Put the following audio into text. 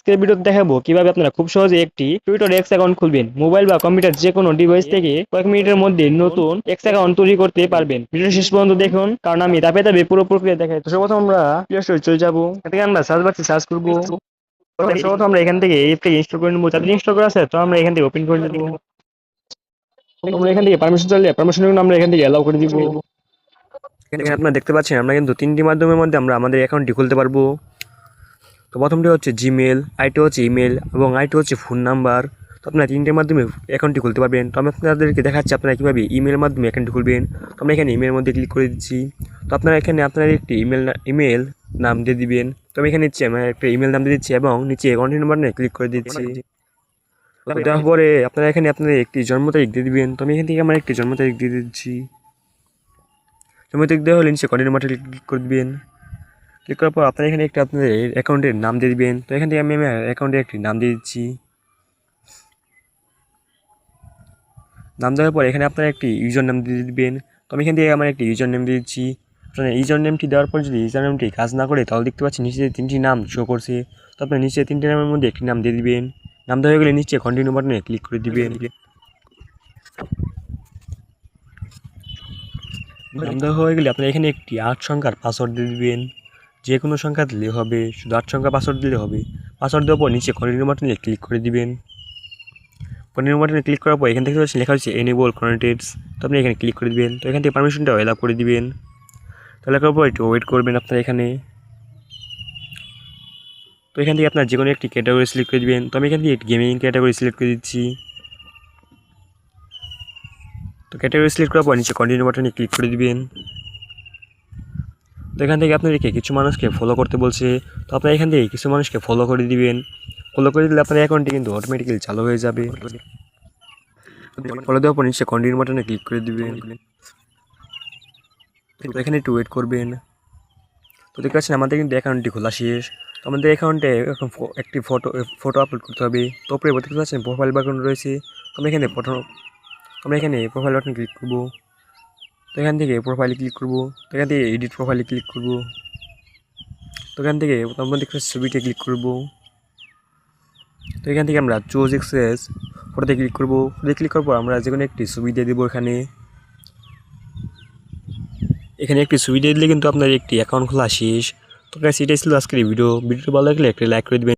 আজকের ভিডিওতে দেখাবো কিভাবে আপনারা খুব সহজে একটি টুইটার এক্স অ্যাকাউন্ট খুলবেন। মোবাইল বা কম্পিউটার যে কোনো ডিভাইস থেকে কয়েক মিনিটের মধ্যে নতুন এক্স অ্যাকাউন্ট তৈরি করতে পারবেন। ভিডিও শেষ পর্যন্ত দেখুন, কারণ আমি ধাপে ধাপে পুরো প্রক্রিয়া দেখাই। তো সর্বপ্রথম আমরা প্লে স্টোরে চলে যাবো। এটাকে আমরা সার্চ বাক্সে সার্চ করবো। সর্বপ্রথম আমরা এখান থেকে এই অ্যাপটাকে ইনস্টল করে নেবো। যাদের ইনস্টল করা আছে তো আমরা এখান থেকে ওপেন করে নেবো। আমরা এখান থেকে পারমিশন চাইলে পারমিশন আমরা এখান থেকে অ্যালাউ করে দিব। এখানে আপনারা দেখতে পাচ্ছেন আমরা কিন্তু তিনটি মাধ্যমের মধ্যে আমরা আমাদের অ্যাকাউন্টটি খুলতে পারবো। তো প্রথমটি হচ্ছে জিমেল, আরেকটি হচ্ছে ইমেল এবং আরেকটি হচ্ছে ফোন নাম্বার। তো আপনারা তিনটের মাধ্যমে অ্যাকাউন্টটি খুলতে পারবেন। তো আমি আপনাদেরকে দেখাচ্ছি আপনারা কীভাবে ইমেলের মাধ্যমে অ্যাকাউন্টটি খুলবেন। তো আমরা এখানে ইমেলের মধ্যে ক্লিক করে দিচ্ছি। তো আপনারা এখানে আপনার একটি ইমেল নাম দিয়ে দিবেন। তো আমি এখানে নিচ্ছি আমার একটা ইমেল নাম দিয়ে দিচ্ছি এবং নিচে কন্টিনিউ বাটনে ক্লিক করে দিচ্ছি। তো দেওয়ার পরে আপনারা এখানে আপনাদের একটি জন্ম তারিখ দিয়ে দিবেন। তো আমি এখান থেকে আমার একটি জন্ম তারিখ দিয়ে দিচ্ছি। জন্ম তারিখ দেওয়া হলে নিচে কন্টিনিউ বাটনে ক্লিক করে দিবেন। ক্লিক করার পর আপনারা এখানে একটা আপনাদের অ্যাকাউন্টের নাম দিয়ে দিবেন। তো এখান থেকে আমি আমার অ্যাকাউন্টের একটি নাম দিয়ে দিচ্ছি। নাম দেওয়ার পর এখানে আপনারা একটি ইউজার নাম দিয়ে দিবেন। তো আমি এখান থেকে আমার একটি ইউজার নেম দিয়ে দিচ্ছি। আপনার ইউজার নেমটি দেওয়ার পর যদি ইউজার নেমটি কাজ না করে তাহলে দেখতে পাচ্ছি নিচে তিনটি নাম শো করছে। তো আপনার নিচে তিনটি নামের মধ্যে একটি নাম দিয়ে দিবেন। নাম দেওয়া হয়ে গেলে নিচে কন্টিনিউ বাটনে ক্লিক করে দিবেন। নাম দেওয়া হয়ে গেলে আপনার এখানে একটি 8 সংখ্যার পাসওয়ার্ড দিয়ে দিবেন। যে কোনো সংখ্যা দিলে হবে, শুধু 8 সংখ্যা পাসওয়ার্ড দিলে হবে। পাসওয়ার্ড দেওয়ার পর নিচে কন্টিনিউ বাটনে ক্লিক করে দিবেন। কন্টিনিউ বাটনে ক্লিক করার পর এখান থেকে লেখা হচ্ছে এনেবল কন্টেন্টস। তো আপনি এখানে ক্লিক করে দিবেন। তো এখান থেকে পারমিশনটাও অ্যালাউ করে দিবেন। তাহলে করার পর একটু ওয়েট করবেন আপনারা এখানে। তো এখান থেকে আপনার যে কোনো একটি ক্যাটাগরি সিলেক্ট করে দিবেন। তো আমি এখান থেকে গেমিং ক্যাটাগরি সিলেক্ট করে দিচ্ছি। তো ক্যাটাগরি সিলেক্ট করার পর নিচে কন্টিনিউ বাটনে ক্লিক করে দিবেন। তো এখান থেকে আপনাদেরকে কিছু মানুষকে ফলো করতে বলছে। তো আপনারা এখান থেকে কিছু মানুষকে ফলো করে দিবেন। ফলো করে দিলে আপনার অ্যাকাউন্টটি কিন্তু অটোমেটিক্যালি চালু হয়ে যাবে। ফলো দেওয়ার পর নিচে কন্টিনিউ বাটনে ক্লিক করে দিবেন। তো এখানে একটু ওয়েট করবেন। তো দেখতে পাচ্ছেন আমাদের কিন্তু অ্যাকাউন্টটি খোলা শেষ। তো আমাদের অ্যাকাউন্টে এখন একটি ফটো আপলোড করতে হবে। তো উপরে দেখতে পাচ্ছেন প্রোফাইল বাটন রয়েছে। তো আমরা এখানে প্রোফাইল বাটনে ক্লিক করবো। তো এখান থেকে প্রোফাইলে ক্লিক করবো। তো এখান থেকে এডিট প্রোফাইলে ক্লিক করবো। তো এখান থেকে আমরা দেখতে ছবিতে ক্লিক করবো। তো এখান থেকে আমরা চুজ এক্সেস ফটোতে ক্লিক করবো। ফটোতে ক্লিক করার পর আমরা যে কোনো একটি ছবি দিয়ে দেবো। এখানে একটি ছবি দিয়ে দিলে কিন্তু আপনার একটি অ্যাকাউন্ট খোলা শেষ। তো গাইস, এটাই ছিল আজকের ভিডিও। ভিডিওটি ভালো লাগলে একটা লাইক করে দিবেন।